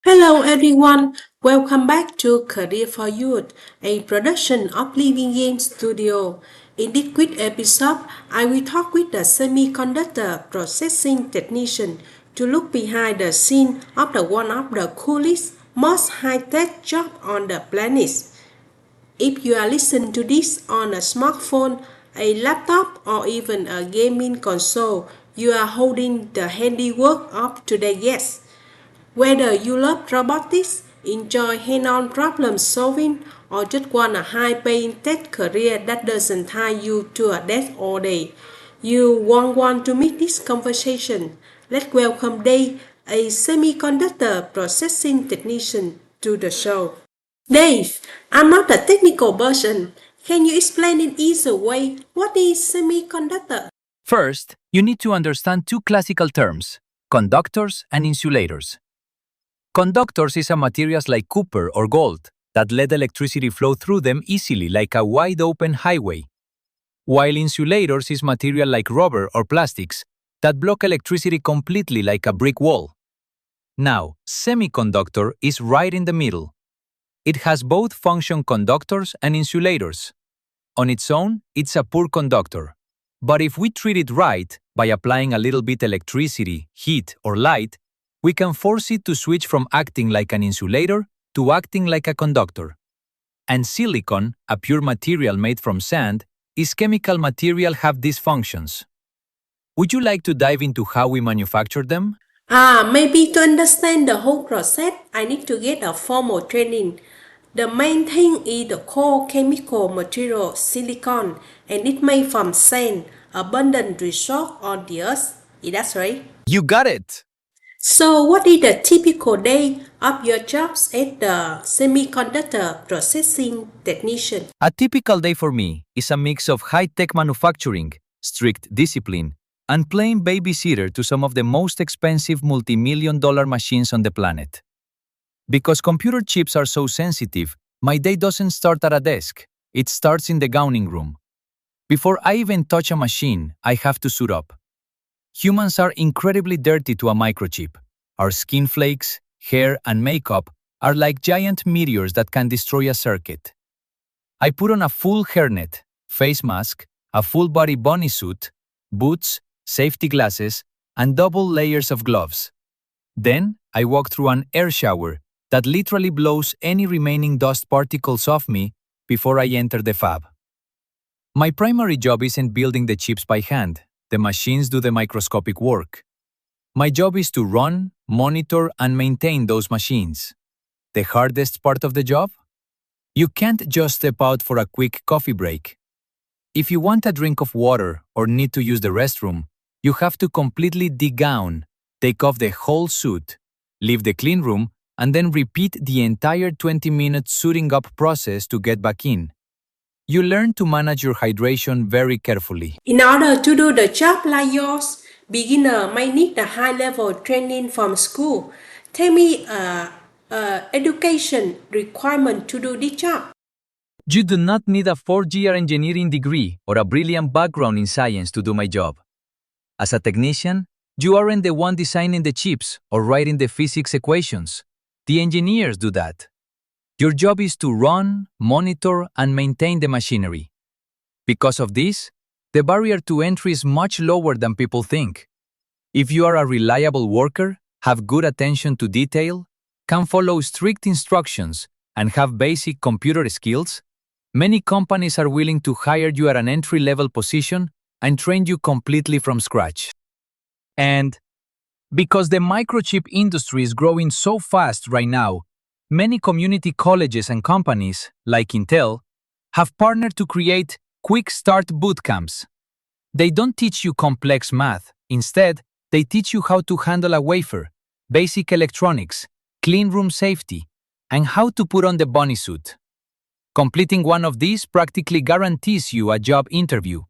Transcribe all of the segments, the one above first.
Hello everyone, welcome back to Career for Youth, a production of Living Game Studio. In this quick episode, I will talk with the semiconductor processing technician to look behind the scene of one of the coolest, most high-tech job on the planet. If you are listening to this on a smartphone, a laptop, or even a gaming console, you are holding the handiwork of today's guest. Whether you love robotics, enjoy hand-on problem solving, or just want a high-paying tech career that doesn't tie you to a desk all day, you won't want to miss this conversation. Let's welcome Dave, a semiconductor processing technician, to the show. Dave, I'm not a technical person. Can you explain in easy way what is semiconductor? First, you need to understand two classical terms, conductors and insulators. Conductors is a materials like copper or gold that let electricity flow through them easily like a wide-open highway, while insulators is material like rubber or plastics that block electricity completely like a brick wall. Now, semiconductor is right in the middle. It has both function conductors and insulators. On its own, it's a poor conductor. But if we treat it right, by applying a little bit electricity, heat, or light, we can force it to switch from acting like an insulator to acting like a conductor. And silicon, a pure material made from sand, is chemical material have these functions. Would you like to dive into how we manufacture them? Maybe to understand the whole process, I need to get a formal training. The main thing is the core chemical material silicon, and it made from sand, abundant resource on the earth. Is that right? You got it! So, what is the typical day of your jobs as the semiconductor processing technician? A typical day for me is a mix of high-tech manufacturing, strict discipline, and playing babysitter to some of the most expensive multi-million-dollar machines on the planet. Because computer chips are so sensitive, my day doesn't start at a desk. It starts in the gowning room. Before I even touch a machine, I have to suit up. Humans are incredibly dirty to a microchip. Our skin flakes, hair, and makeup are like giant meteors that can destroy a circuit. I put on a full hairnet, face mask, a full-body bunny suit, boots, safety glasses, and double layers of gloves. Then, I walk through an air shower that literally blows any remaining dust particles off me before I enter the fab. My primary job isn't building the chips by hand. The machines do the microscopic work. My job is to run, monitor, and maintain those machines. The hardest part of the job? You can't just step out for a quick coffee break. If you want a drink of water or need to use the restroom, you have to completely degown, take off the whole suit, leave the clean room, and then repeat the entire 20-minute suiting up process to get back in. You learn to manage your hydration very carefully. In order to do the job like yours, beginner might need a high-level training from school. Tell me education requirement to do this job. You do not need a 4-year engineering degree or a brilliant background in science to do my job. As a technician, you aren't the one designing the chips or writing the physics equations. The engineers do that. Your job is to run, monitor, and maintain the machinery. Because of this, the barrier to entry is much lower than people think. If you are a reliable worker, have good attention to detail, can follow strict instructions, and have basic computer skills, many companies are willing to hire you at an entry-level position and train you completely from scratch. And because the microchip industry is growing so fast right now, many community colleges and companies, like Intel, have partnered to create quick start boot camps. They don't teach you complex math. Instead, they teach you how to handle a wafer, basic electronics, clean room safety, and how to put on the bunny suit. Completing one of these practically guarantees you a job interview.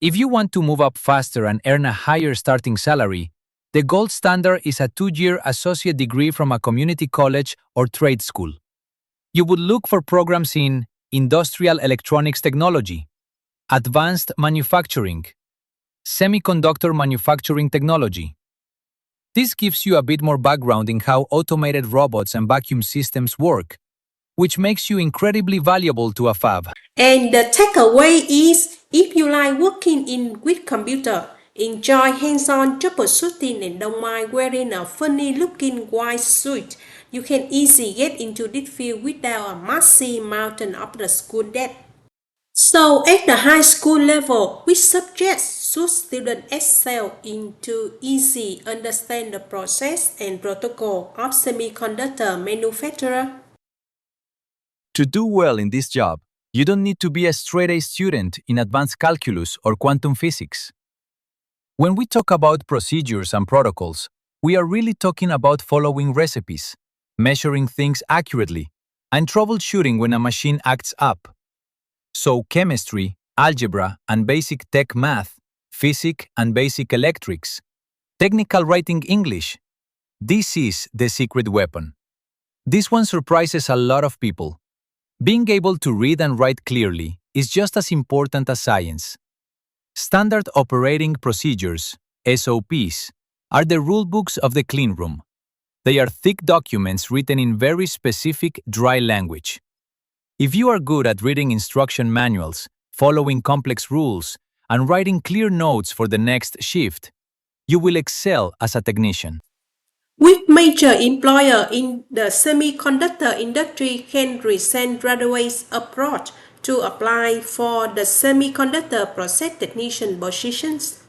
If you want to move up faster and earn a higher starting salary, the gold standard is a 2-year associate degree from a community college or trade school. You would look for programs in industrial electronics technology, advanced manufacturing, semiconductor manufacturing technology, This gives you a bit more background in how automated robots and vacuum systems work, which makes you incredibly valuable to a fab. And the takeaway is if you like working in with computer, enjoy hands-on troubleshooting and don't mind wearing a funny looking white suit, you can easily get into this field without a massive mountain of the school debt. So at the high school level, which subjects should students excel in to easy understand the process and protocol of semiconductor manufacturer? To do well in this job, you don't need to be a straight A student in advanced calculus or quantum physics. When we talk about procedures and protocols, we are really talking about following recipes, measuring things accurately, and troubleshooting when a machine acts up. So chemistry, algebra, and basic tech math, physics and basic electrics, technical writing English, this is the secret weapon. This one surprises a lot of people. Being able to read and write clearly is just as important as science. Standard Operating Procedures, SOPs, are the rulebooks of the clean room. They are thick documents written in very specific, dry language. If you are good at reading instruction manuals, following complex rules, and writing clear notes for the next shift, you will excel as a technician. Which major employer in the semiconductor industry can recent graduates abroad to apply for the semiconductor process technician positions?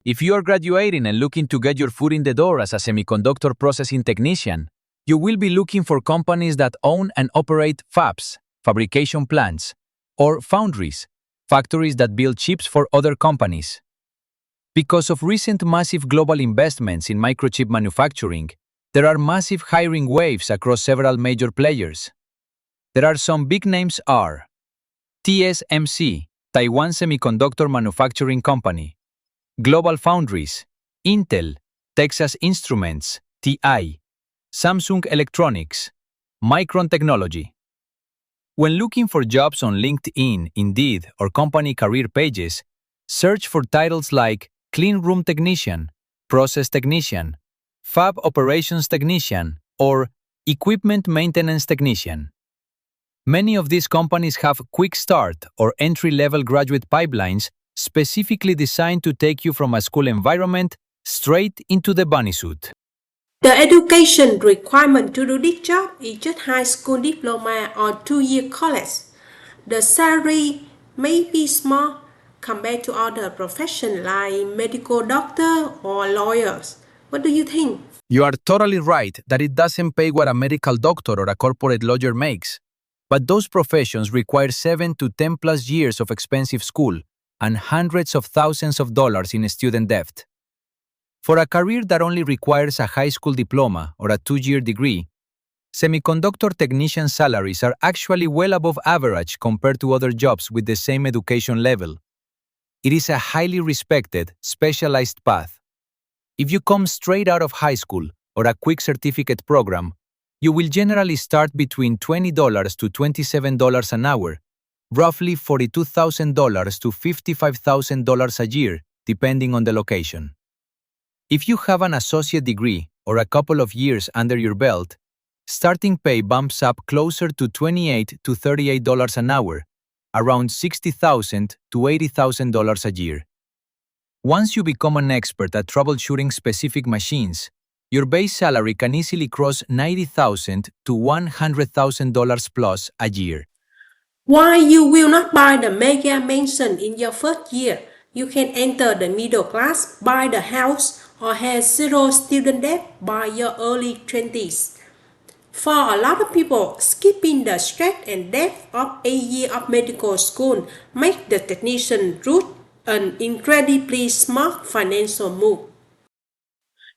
If you are graduating and looking to get your foot in the door as a semiconductor processing technician, you will be looking for companies that own and operate fabs, fabrication plants, or foundries, factories that build chips for other companies. Because of recent massive global investments in microchip manufacturing, there are massive hiring waves across several major players. There are some big names are TSMC, Taiwan Semiconductor Manufacturing Company, Global Foundries, Intel, Texas Instruments, TI, Samsung Electronics, Micron Technology. When looking for jobs on LinkedIn, Indeed, or company career pages, search for titles like Clean Room Technician, Process Technician, Fab Operations Technician, or Equipment Maintenance Technician. Many of these companies have quick start or entry-level graduate pipelines specifically designed to take you from a school environment straight into the bunny suit. The education requirement to do this job is just high school diploma or 2-year college. The salary may be small compared to other professions like medical doctor or lawyers. What do you think? You are totally right that it doesn't pay what a medical doctor or a corporate lawyer makes. But those professions require 7 to 10 plus years of expensive school and hundreds of thousands of dollars in student debt. For a career that only requires a high school diploma or a 2-year degree, semiconductor technician salaries are actually well above average compared to other jobs with the same education level. It is a highly respected, specialized path. If you come straight out of high school or a quick certificate program, you will generally start between $20 to $27 an hour, roughly $42,000 to $55,000 a year, depending on the location. If you have an associate degree or a couple of years under your belt, starting pay bumps up closer to $28 to $38 an hour, around $60,000 to $80,000 a year. Once you become an expert at troubleshooting specific machines, your base salary can easily cross $90,000 to $100,000 plus a year. Why you will not buy the mega mansion in your first year? You can enter the middle class, buy the house, or have zero student debt by your early 20s. For a lot of people, skipping the stress and death of a year of medical school makes the technician route an incredibly smart financial move.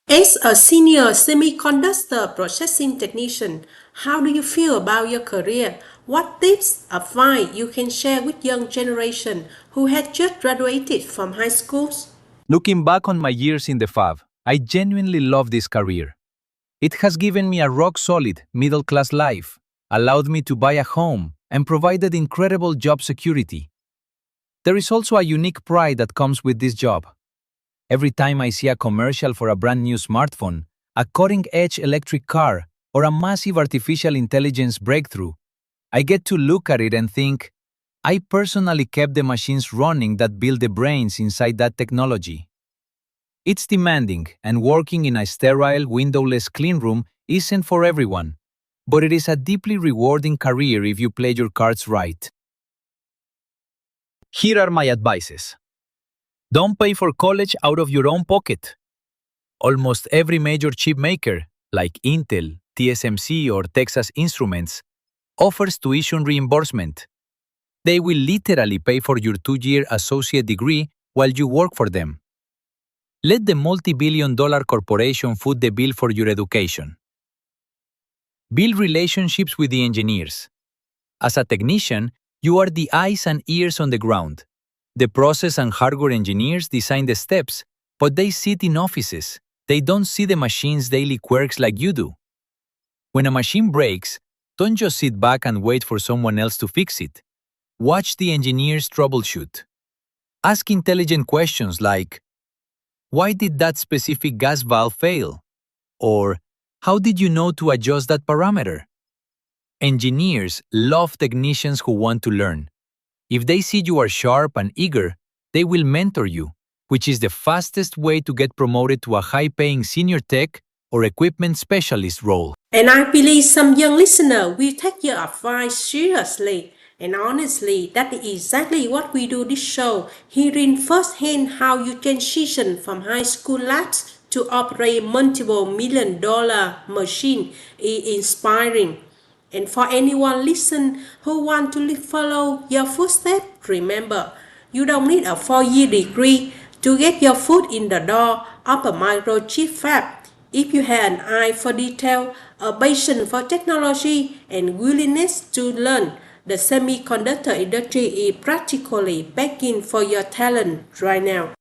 As a senior semiconductor processing technician, how do you feel about your career? What tips, advice you can share with young generation who had just graduated from high schools? Looking back on my years in the fab, I genuinely love this career. It has given me a rock-solid, middle-class life, allowed me to buy a home, and provided incredible job security. There is also a unique pride that comes with this job. every time I see a commercial for a brand new smartphone, a cutting-edge electric car, or a massive artificial intelligence breakthrough, I get to look at it and think, I personally kept the machines running that build the brains inside that technology. It's demanding, and working in a sterile, windowless cleanroom isn't for everyone, but it is a deeply rewarding career if you play your cards right. Here are my advices. Don't pay for college out of your own pocket. Almost every major chip maker, like Intel, TSMC, or Texas Instruments, offers tuition reimbursement. They will literally pay for your 2-year associate degree while you work for them. Let the multi-billion-dollar corporation foot the bill for your education. Build relationships with the engineers. As a technician, you are the eyes and ears on the ground. The process and hardware engineers design the steps, but they sit in offices. They don't see the machine's daily quirks like you do. When a machine breaks, don't just sit back and wait for someone else to fix it. Watch the engineers troubleshoot. Ask intelligent questions like, why did that specific gas valve fail? Or, how did you know to adjust that parameter? Engineers love technicians who want to learn. If they see you are sharp and eager, they will mentor you, which is the fastest way to get promoted to a high-paying senior tech or equipment specialist role. And I believe some young listener will take your advice seriously. And honestly, that is exactly what we do this show. Hearing firsthand how you transition from high school labs to operate multiple $1 million machine is inspiring. And for anyone listen who want to follow your footsteps, remember, you don't need a 4-year degree to get your foot in the door of a microchip fab. If you have an eye for detail, a passion for technology, and willingness to learn, the semiconductor industry is practically begging for your talent right now.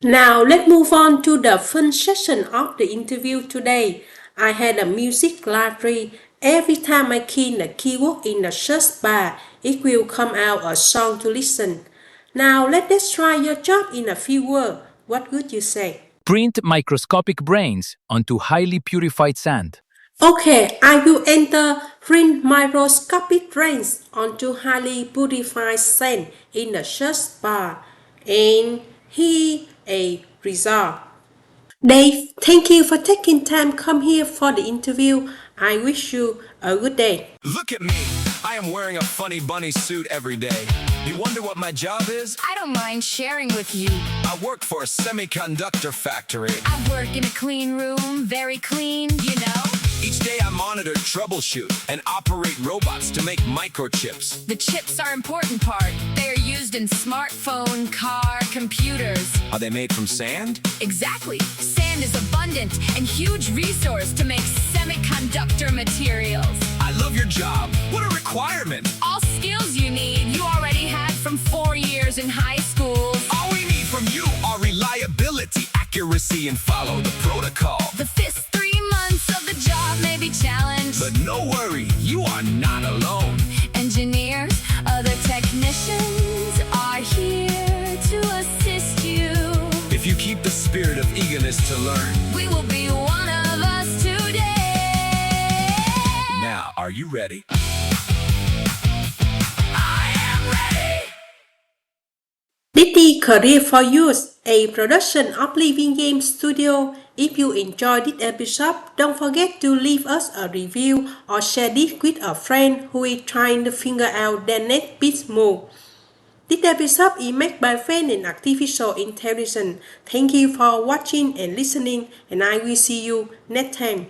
Now let's move on to the fun session of the interview today. I had a music library. Every time I key in the keyword in the search bar, it will come out a song to listen. Now let's try your job in a few words. What would you say? Print microscopic brains onto highly purified sand. Okay, I will enter print microscopic brains onto highly purified sand in the search bar. And here a result. Dave, thank you for taking time come here for the interview. I wish you a good day. Look at me. I am wearing a funny bunny suit every day. You wonder what my job is? I don't mind sharing with you. I work for a semiconductor factory. I work in a clean room, very clean, you know. Each day I monitor, troubleshoot, and operate robots to make microchips. The chips are important part. They are used in smartphone, car, computers. Are they made from sand? Exactly. Sand is abundant and huge resource to make semiconductor materials. I love your job. What a requirement. All skills you need, you already had from 4 years in high school. All we need from you are reliability, accuracy, and follow the protocol. The first 3 months of the job may be challenged. But no worry, you are not alone. Engineers, other technicians are here to assist you. If you keep the spirit of eagerness to learn. We will be one of us today. Now, are you ready? I am ready! DT Career for Youth, a production of Living Game Studio. If you enjoyed this episode, don't forget to leave us a review or share this with a friend who is trying to figure out their next big move. This episode is made by Fan and Artificial Intelligence. Thank you for watching and listening, and I will see you next time.